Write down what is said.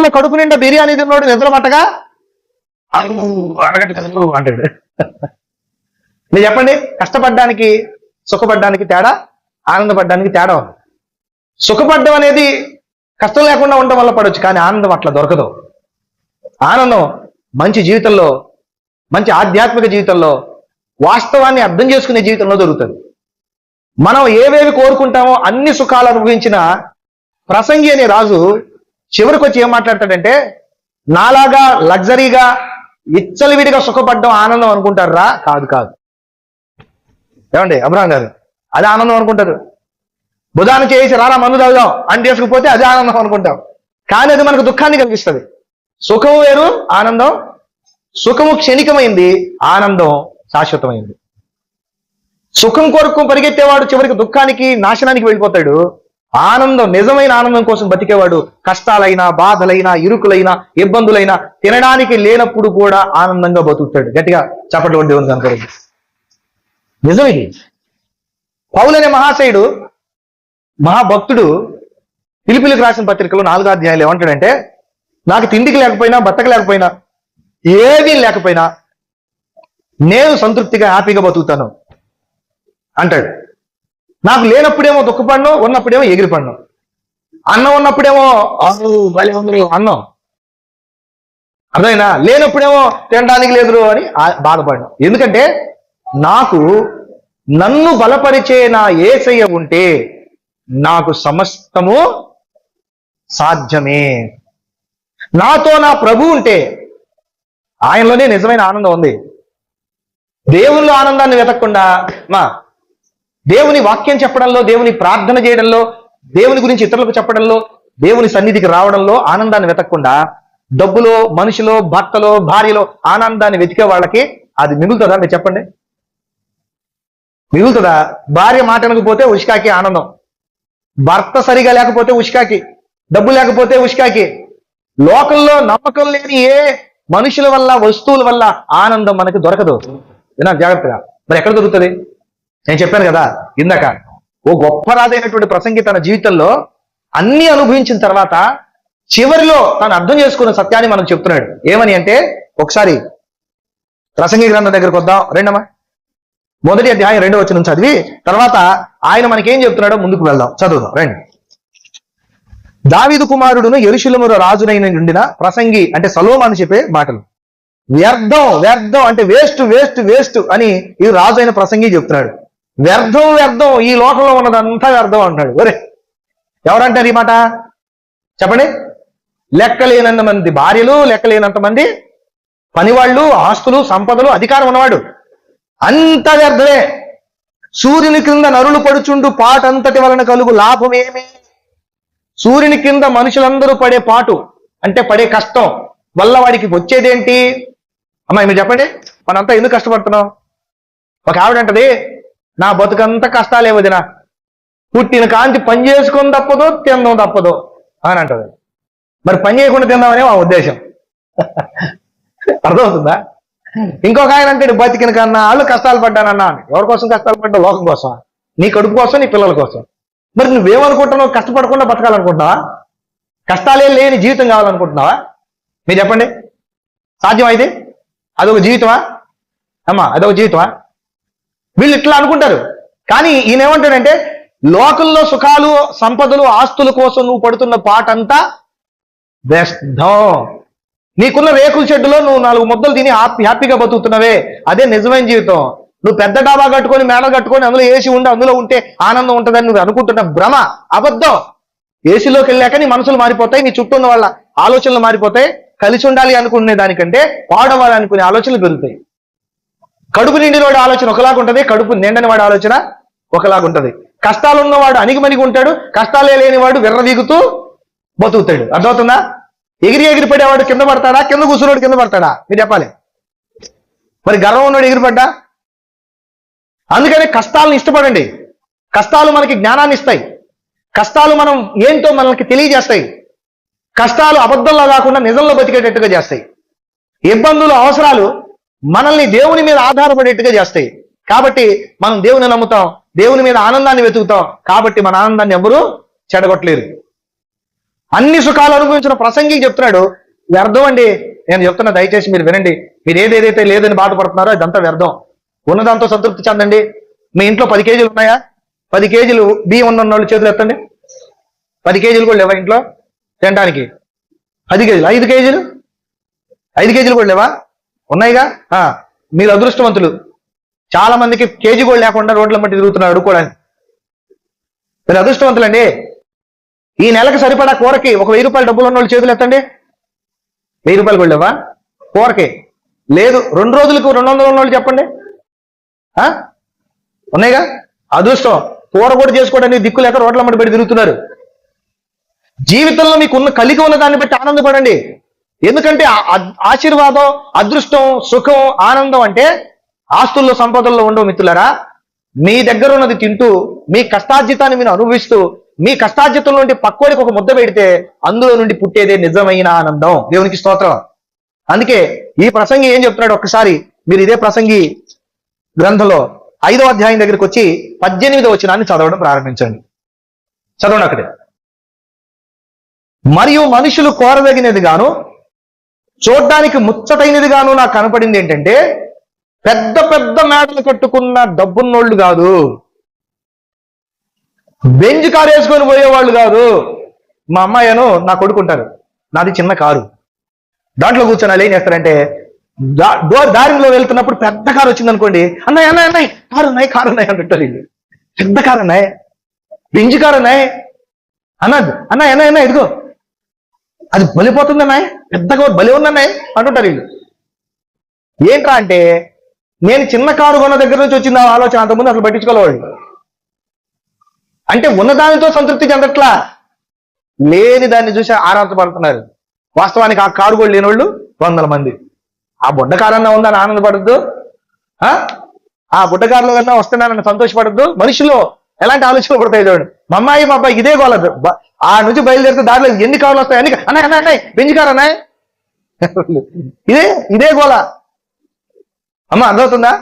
పొద్దున్న కడుపు నిండా బిర్యానీ తిన్నాడు నిద్ర పట్టగా అంటాడు. మీరు చెప్పండి, కష్టపడ్డానికి సుఖపడ్డానికి తేడా, ఆనందపడ్డానికి తేడా ఉంది. సుఖపడ్డం అనేది కష్టం లేకుండా ఉండడం వల్ల పడవచ్చు, కానీ ఆనందం అట్లా దొరకదు. ఆనందం మంచి జీవితంలో, మంచి ఆధ్యాత్మిక జీవితంలో, వాస్తవాన్ని అర్థం చేసుకునే జీవితంలో దొరుకుతుంది. మనం ఏవేవి కోరుకుంటామో అన్ని సుఖాలు అనుభవించిన ప్రసంగి అనే రాజు చివరికి వచ్చి ఏం మాట్లాడతాడంటే, నాలాగా లగ్జరీగా విచ్చలవిడిగా సుఖపడ్డం ఆనందం అనుకుంటారా? కాదు కాదు. ఏమండి అబ్రహాం గారు, అది ఆనందం అనుకుంటారు. బుధాన చేసి రారా మందు తాగుదాం అని చేసుకుపోతే అది ఆనందం అనుకుంటాం, కానీ అది మనకు దుఃఖాన్ని కలిగిస్తుంది. సుఖము వేరు, ఆనందం. సుఖము క్షణికమైంది, ఆనందం శాశ్వతమైంది. సుఖం కొరకు పరిగెత్తేవాడు చివరికి దుఃఖానికి, నాశనానికి వెళ్ళిపోతాడు. ఆనందం, నిజమైన ఆనందం కోసం బతికేవాడు కష్టాలైనా, బాధలైనా, ఇరుకులైనా, ఇబ్బందులైనా తినడానికి లేనప్పుడు కూడా ఆనందంగా బతుకుతాడు. గట్టిగా చప్పట్లు కొట్టి దేవునికి అనుకోండి. నిజం ఇది. పౌలనే మహాశయుడు, మహాభక్తుడు ఫిలిప్పీలకు రాసిన పత్రికలో 4వ అధ్యాయంలో ఏమంటాడంటే, నాకు తిండికి లేకపోయినా, బట్టకు లేకపోయినా, ఏదీ లేకపోయినా నేను సంతృప్తిగా హ్యాపీగా బతుకుతాను అంటాడు. నాకు లేనప్పుడేమో దుఃఖపడను, ఉన్నప్పుడేమో ఎగిరిపడను. అన్నం ఉన్నప్పుడేమో భలే ఉంది అన్నం, అర్థమైనా? లేనప్పుడేమో తినడానికి లేదు అని బాధపడను. ఎందుకంటే నాకు నన్ను బలపరిచే నా యేసయ్య ఉంటే నాకు సమస్తము సాధ్యమే. నాతో నా ప్రభు ఉంటే ఆయనలోనే నిజమైన ఆనందం ఉంది. దేవునిలో ఆనందాన్ని వెతకకుండా దేవుని వాక్యం చెప్పడంలో, దేవుని ప్రార్థన చేయడంలో, దేవుని గురించి ఇతరులకు చెప్పడంలో, దేవుని సన్నిధికి రావడంలో ఆనందాన్ని వెతకకుండా డబ్బులో, మనిషిలో, భర్తలో, భార్యలో ఆనందాన్ని వెతికే వాళ్ళకి అది మిగులుతుందా? మీరు చెప్పండి, మిగులుతుందా? భార్య మాట అనకపోతే ఉష్కాకి ఆనందం, భర్త సరిగా లేకపోతే ఉష్కాకి, డబ్బు లేకపోతే ఉష్కాకి. లోకంలో నమ్మకం లేని ఏ మనుషుల వల్ల, వస్తువుల వల్ల ఆనందం మనకి దొరకదు. వినా జాగ్రత్తగా. మరి ఎక్కడ దొరుకుతుంది? నేను చెప్పాను కదా ఇందాక, ఓ గొప్ప రాజైనటువంటి ప్రసంగి తన జీవితంలో అన్ని అనుభవించిన తర్వాత చివరిలో తను అర్థం చేసుకున్న సత్యాన్ని మనం చెప్తున్నాడు. ఏమని అంటే, ఒకసారి ప్రసంగి గ్రంథం దగ్గరకు వద్దాం. రెండమ్మా, 1వ అధ్యాయం 2వ వచనం చదివి తర్వాత ఆయన మనకేం చెప్తున్నాడో ముందుకు వెళ్దాం, చదువుదాం రండి. దావీదు కుమారుడును యెరూషలేము రాజునైన ఉండిన ప్రసంగి అంటే సొలొమోను చెప్పే మాటలు. వ్యర్థం, వ్యర్థం అంటే వేస్ట్, వేస్ట్, వేస్ట్ అని ఈ రాజు అయిన ప్రసంగి చెప్తున్నాడు. వ్యర్థం, వ్యర్థం, ఈ లోకంలో ఉన్నదంతా వ్యర్థం అంటున్నాడు. ఒరే, ఎవరంటారు ఈ మాట? చెప్పండి. లెక్కలేనంత మంది భార్యలు, లెక్కలేనంత మంది పనివాళ్ళు, ఆస్తులు, సంపదలు, అధికారం ఉన్నవాడు, అంత వ్యర్థమే. సూర్యుని కింద నరులు పడుచుండు పాటంతటి వలన కలుగు లాభం ఏమి? సూర్యుని కింద మనుషులందరూ పడే పాటు అంటే పడే కష్టం వల్ల వాడికి వచ్చేదేంటి? అమ్మాయి మీరు చెప్పండి, మనంతా ఎందుకు కష్టపడుతున్నాం? ఒక ఆవిడ అంటది, నా బతుకంతా కష్టాలే వదినా, పుట్టిన కాంతి పని చేసుకొని తప్పదు, తిందాం తప్పదు అని అంటది. మరి పని చేయకుండా తిందామనే మా ఉద్దేశం. అర్థమవుతుందా? ఇంకొక ఆయన అంటే, బతికిన కన్నా వాళ్ళు కష్టాలు పడ్డానన్నా. ఎవరి కోసం కష్టాలు పడ్డా? లోకం కోసం, నీ కడుపు కోసం, నీ పిల్లల కోసం. మరి నువ్వేమనుకుంటున్నావు? కష్టపడకుండా బతకాలనుకుంటున్నావా? కష్టాలే లేని జీవితం కావాలనుకుంటున్నావా? మీరు చెప్పండి, సాధ్యం అయితే? అదొక జీవితమా అమ్మా? అదొక జీవితమా? వీళ్ళు ఇట్లా అనుకుంటారు. కానీ ఈయన ఏమంటాడంటే, లోకంలో సుఖాలు, సంపదలు, ఆస్తుల కోసం నువ్వు పడుతున్న పాటంతా వ్యర్థం. నీకున్న రేకుల షెడ్డులో నువ్వు 4 ముద్దలు తిని హ్యాపీగా బతుకుతున్నావే, అదే నిజమైన జీవితం. నువ్వు పెద్ద డాబా కట్టుకొని, మేడ కట్టుకొని, అందులో ఏసీ ఉండి అందులో ఉంటే ఆనందం ఉంటుందని నువ్వు అనుకుంటున్న భ్రమ, అబద్ధం. ఏసీలోకి వెళ్ళాక నీ మనసులు మారిపోతాయి, నీ చుట్టూ ఉన్న వాళ్ళ ఆలోచనలు మారిపోతాయి. కలిసి ఉండాలి అనుకునే దానికంటే పాడవాలి అనుకునే ఆలోచనలు పెరుగుతాయి. కడుపు నిండిన వాడి ఆలోచన ఒకలాగా ఉంటుంది, కడుపు నిండని వాడి ఆలోచన ఒకలాగా ఉంటుంది. కష్టాలు ఉన్నవాడు అణిగిమణిగి ఉంటాడు, కష్టాలే లేనివాడు విర్రవీగుతూ బతుకుతాడు. అర్థమవుతుందా? ఎగిరి ఎగిరి పడేవాడు కింద పడతాడా? కింద కూర్చున్నాడు కింద పడతాడా? మీరు చెప్పాలి. మరి గర్వం ఉన్నాడు ఎగిరిపడ్డా? అందుకని కష్టాలను ఇష్టపడండి. కష్టాలు మనకి జ్ఞానాన్ని ఇస్తాయి. కష్టాలు మనం ఏంటో మనకి తెలియజేస్తాయి. కష్టాలు అబద్ధంలో కాకుండా నిజంలో బతికేటట్టుగా చేస్తాయి. ఇబ్బందులు, అవసరాలు మనల్ని దేవుని మీద ఆధారపడేట్టుగా చేస్తాయి. కాబట్టి మనం దేవుని నమ్ముతాం, దేవుని మీద ఆనందాన్ని వెతుకుతాం. కాబట్టి మన ఆనందాన్ని ఎవరూ చెడగొట్టలేరు. అన్ని సుఖాలు అనుభవించిన ప్రసంగి చెప్తున్నాడు వ్యర్థం అండి. నేను చెప్తున్నా, దయచేసి మీరు వినండి. మీరు ఏదేదైతే లేదని బాధపడుతున్నారో అదంతా వ్యర్థం. ఉన్నదాంతో సంతృప్తి చెందండి. మీ ఇంట్లో 10 కేజీలు ఉన్నాయా? 10 కేజీలు బియ్యం ఉన్న వాళ్ళు చేతులు ఎత్తండి. 10 కేజీలు కూడా లేవా ఇంట్లో తినడానికి? 10 కేజీలు, 5 కేజీలు, 5 కేజీలు కూడా లేవా? ఉన్నాయిగా. మీరు అదృష్టవంతులు. చాలా మందికి కేజీ కూడా లేకుండా రోడ్ల మట్టి తిరుగుతున్నారు అడుక్కోవడానికి. మీరు అదృష్టవంతులండి. ఈ నెలకు సరిపడా కూరకి ఒక 1000 రూపాయలు డబ్బులు ఉన్న వాళ్ళు చేతులు ఎత్తండి. 1000 రూపాయలు కూడా లేవా కూరకి? లేదు. 2 రోజులకు 200 ఉన్న వాళ్ళు చెప్పండి. ఉన్నాయిగా. అదృష్టం. కూర కూడా చేసుకోవడానికి దిక్కు లేక రోడ్ల మట్టి పెట్టి తిరుగుతున్నారు. జీవితంలో మీకున్న కలిగి ఉన్న దాన్ని బట్టి ఆనందపడండి. ఎందుకంటే ఆశీర్వాదం, అదృష్టం, సుఖం, ఆనందం అంటే ఆస్తుల్లో సంపదల్లో ఉండవు మిత్రులారా. మీ దగ్గర ఉన్నది తింటూ మీ కష్టార్జితాన్ని మీరు అనుభవిస్తూ మీ కష్టార్జితం నుండి పక్కోడికి ఒక ముద్ద పెడితే అందులో నుండి పుట్టేదే నిజమైన ఆనందం. దేవునికి స్తోత్రం. అందుకే ఈ ప్రసంగి ఏం చెప్తున్నాడు ఒక్కసారి మీరు ఇదే ప్రసంగి గ్రంథంలో 5వ అధ్యాయం దగ్గరికి వచ్చి 18వ వచనాన్ని చదవడం ప్రారంభించండి. చదవండి అక్కడే. మరియు మనుషులు కోరదగినది గాను చూడ్డానికి ముచ్చటైనది గాను నాకు కనపడింది ఏంటంటే పెద్ద పెద్ద మేడలు కట్టుకున్న డబ్బున్నోళ్ళు కాదు, బెంజ్ కారు వేసుకొని పోయేవాళ్ళు కాదు. మా అమ్మాయిను నా కొడుకుంటారు, నాది చిన్న కారు, దాంట్లో కూర్చొని వాళ్ళు ఏం చేస్తారంటే దారిలో వెళ్తున్నప్పుడు పెద్ద కారు వచ్చింది అనుకోండి, అన్నయ్య అన్నయ్య అన్నయ్య కారు ఉన్నాయి అంటుంటారు వీళ్ళు. పెద్ద కారు అన్నాయి, బెంజ్ కారు అన్నాయి అన్నది, అన్నయ్య అన్నయ్య అన్నయ్య ఇదిగో అది బలిపోతుంది అన్నాయి, పెద్దగా బలి ఉందన్నాయి అంటుంటారు వీళ్ళు. ఏంట్రా అంటే నేను చిన్న కారు కొన్న దగ్గర నుంచి వచ్చింది ఆ ఆలోచన. అంతకుముందు అసలు పట్టించుకోలేవాళ్ళు. అంటే ఉన్నదానితో సంతృప్తి చెందట్లా, లేని దాన్ని చూసి ఆరాటపడుతున్నారు. వాస్తవానికి ఆ కారు కూడా లేని వాళ్ళు 100 మంది. ఆ బుడ్డ కారు అన్నా ఉందని ఆనందపడద్దు, ఆ బుడ్డ కారులో కన్నా వస్తున్నానని సంతోషపడద్దు. మనిషిలో ఎలాంటి ఆలోచనలు పడతాయి చూడండి. మా అమ్మాయి మా అబ్బాయి ఇదే గోలదు. ఆ నుంచి బయలుదేరితే దారిలో ఎన్ని కార్లు వస్తాయి, అన్ని అన్నాయి అన్నాయి అన్నాయి బెంజ్ కారు అన్నాయి, ఇదే గోల. అమ్మ అర్థమవుతుందా?